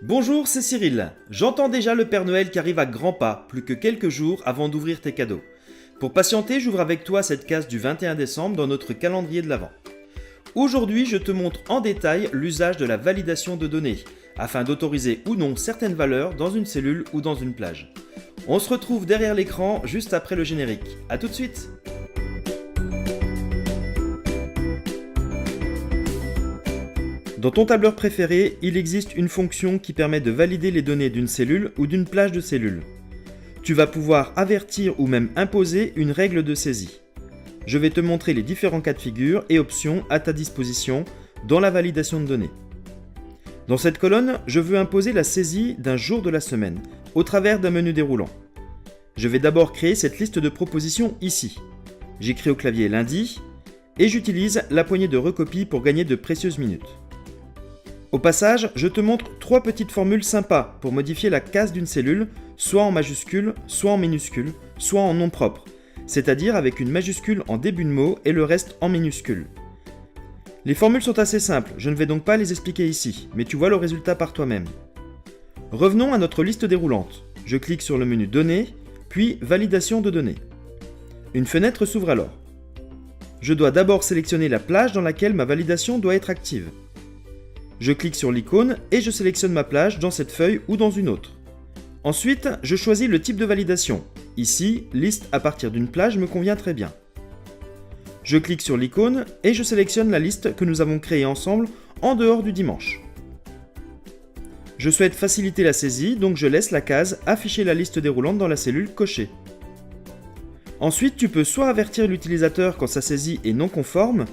Bonjour, c'est Cyril. J'entends déjà le Père Noël qui arrive à grands pas, plus que quelques jours avant d'ouvrir tes cadeaux. Pour patienter, j'ouvre avec toi cette case du 21 décembre dans notre calendrier de l'Avent. Aujourd'hui, je te montre en détail l'usage de la validation de données, afin d'autoriser ou non certaines valeurs dans une cellule ou dans une plage. On se retrouve derrière l'écran juste après le générique. A tout de suite! Dans ton tableur préféré, il existe une fonction qui permet de valider les données d'une cellule ou d'une plage de cellules. Tu vas pouvoir avertir ou même imposer une règle de saisie. Je vais te montrer les différents cas de figure et options à ta disposition dans la validation de données. Dans cette colonne, je veux imposer la saisie d'un jour de la semaine, au travers d'un menu déroulant. Je vais d'abord créer cette liste de propositions ici. J'écris au clavier lundi et j'utilise la poignée de recopie pour gagner de précieuses minutes. Au passage, je te montre 3 petites formules sympas pour modifier la case d'une cellule, soit en majuscule, soit en minuscule, soit en nom propre, c'est-à-dire avec une majuscule en début de mot et le reste en minuscule. Les formules sont assez simples, je ne vais donc pas les expliquer ici, mais tu vois le résultat par toi-même. Revenons à notre liste déroulante. Je clique sur le menu Données, puis Validation de données. Une fenêtre s'ouvre alors. Je dois d'abord sélectionner la plage dans laquelle ma validation doit être active. Je clique sur l'icône et je sélectionne ma plage dans cette feuille ou dans une autre. Ensuite, je choisis le type de validation. Ici, liste à partir d'une plage me convient très bien. Je clique sur l'icône et je sélectionne la liste que nous avons créée ensemble en dehors du dimanche. Je souhaite faciliter la saisie, donc je laisse la case afficher la liste déroulante dans la cellule cochée. Ensuite, tu peux soit avertir l'utilisateur quand sa saisie est non conforme,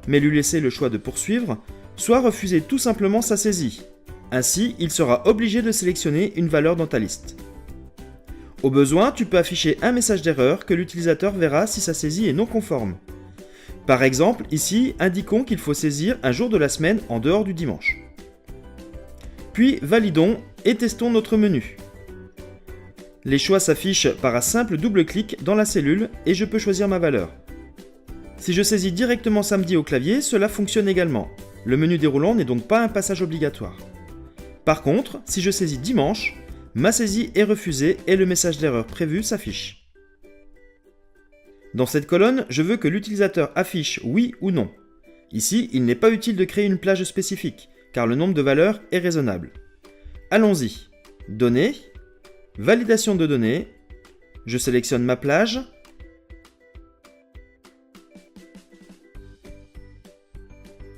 mais lui laisser le choix de poursuivre, soit refuser tout simplement sa saisie. Ainsi, il sera obligé de sélectionner une valeur dans ta liste. Au besoin, tu peux afficher un message d'erreur que l'utilisateur verra si sa saisie est non conforme. Par exemple, ici, indiquons qu'il faut saisir un jour de la semaine en dehors du dimanche. Puis, validons et testons notre menu. Les choix s'affichent par un simple double-clic dans la cellule et je peux choisir ma valeur. Si je saisis directement samedi au clavier, cela fonctionne également. Le menu déroulant n'est donc pas un passage obligatoire. Par contre, si je saisis dimanche, ma saisie est refusée et le message d'erreur prévu s'affiche. Dans cette colonne, je veux que l'utilisateur affiche oui ou non. Ici, il n'est pas utile de créer une plage spécifique, car le nombre de valeurs est raisonnable. Allons-y. Données, validation de données, je sélectionne ma plage,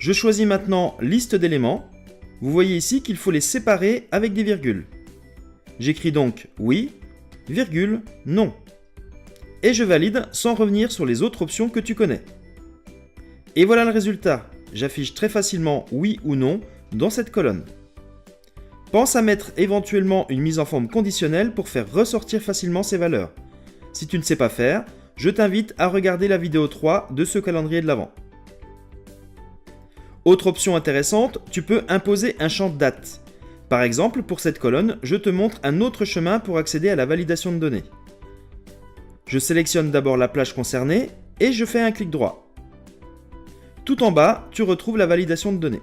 je choisis maintenant liste d'éléments. Vous voyez ici qu'il faut les séparer avec des virgules. J'écris donc oui, virgule, non. Et je valide sans revenir sur les autres options que tu connais. Et voilà le résultat. J'affiche très facilement oui ou non dans cette colonne. Pense à mettre éventuellement une mise en forme conditionnelle pour faire ressortir facilement ces valeurs. Si tu ne sais pas faire, je t'invite à regarder la vidéo 3 de ce calendrier de l'Avent. Autre option intéressante, tu peux imposer un champ date. Par exemple, pour cette colonne, je te montre un autre chemin pour accéder à la validation de données. Je sélectionne d'abord la plage concernée et je fais un clic droit. Tout en bas, tu retrouves la validation de données.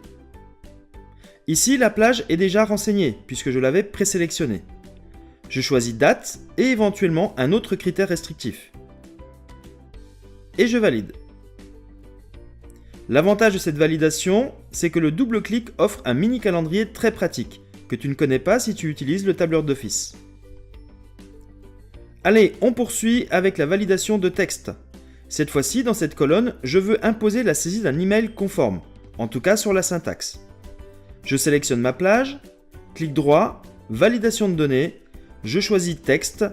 Ici, la plage est déjà renseignée puisque je l'avais présélectionnée. Je choisis date et éventuellement un autre critère restrictif. Et je valide. L'avantage de cette validation, c'est que le double-clic offre un mini calendrier très pratique, que tu ne connais pas si tu utilises le tableur d'Office. Allez, on poursuit avec la validation de texte. Cette fois-ci, dans cette colonne, je veux imposer la saisie d'un email conforme, en tout cas sur la syntaxe. Je sélectionne ma plage, clic droit, validation de données, je choisis texte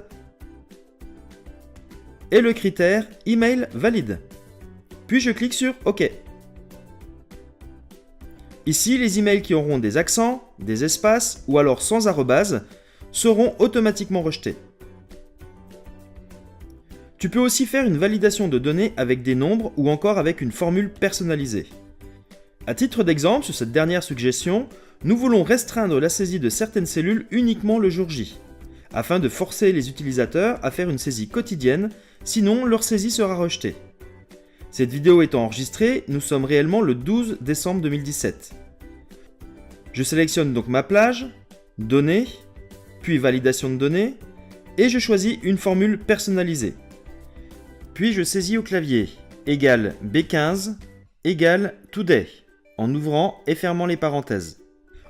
et le critère email valide. Puis je clique sur OK. Ici, les emails qui auront des accents, des espaces ou alors sans arrobase seront automatiquement rejetés. Tu peux aussi faire une validation de données avec des nombres ou encore avec une formule personnalisée. À titre d'exemple, sur cette dernière suggestion, nous voulons restreindre la saisie de certaines cellules uniquement le jour J, afin de forcer les utilisateurs à faire une saisie quotidienne, sinon leur saisie sera rejetée. Cette vidéo étant enregistrée, nous sommes réellement le 12 décembre 2017. Je sélectionne donc ma plage, Données, puis validation de données, et je choisis une formule personnalisée. Puis je saisis au clavier égale B15 égale today, en ouvrant et fermant les parenthèses.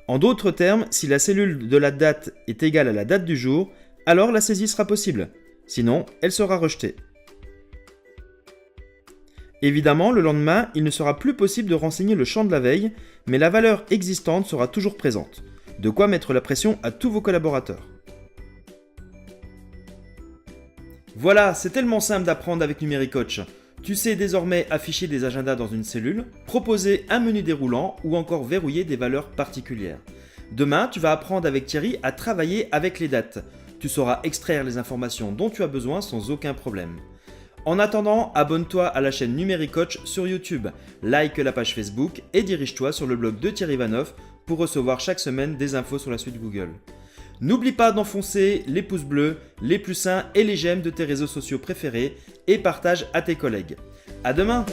En d'autres termes, si la cellule de la date est égale à la date du jour, alors la saisie sera possible. Sinon, elle sera rejetée. Évidemment, le lendemain, il ne sera plus possible de renseigner le champ de la veille, mais la valeur existante sera toujours présente. De quoi mettre la pression à tous vos collaborateurs. Voilà, c'est tellement simple d'apprendre avec NumériCoach. Tu sais désormais afficher des agendas dans une cellule, proposer un menu déroulant ou encore verrouiller des valeurs particulières. Demain, tu vas apprendre avec Thierry à travailler avec les dates. Tu sauras extraire les informations dont tu as besoin sans aucun problème. En attendant, abonne-toi à la chaîne NumériCoach sur YouTube, like la page Facebook et dirige-toi sur le blog de Thierry Vanoff pour recevoir chaque semaine des infos sur la suite Google. N'oublie pas d'enfoncer les pouces bleus, les plus sains et les j'aime de tes réseaux sociaux préférés et partage à tes collègues. À demain!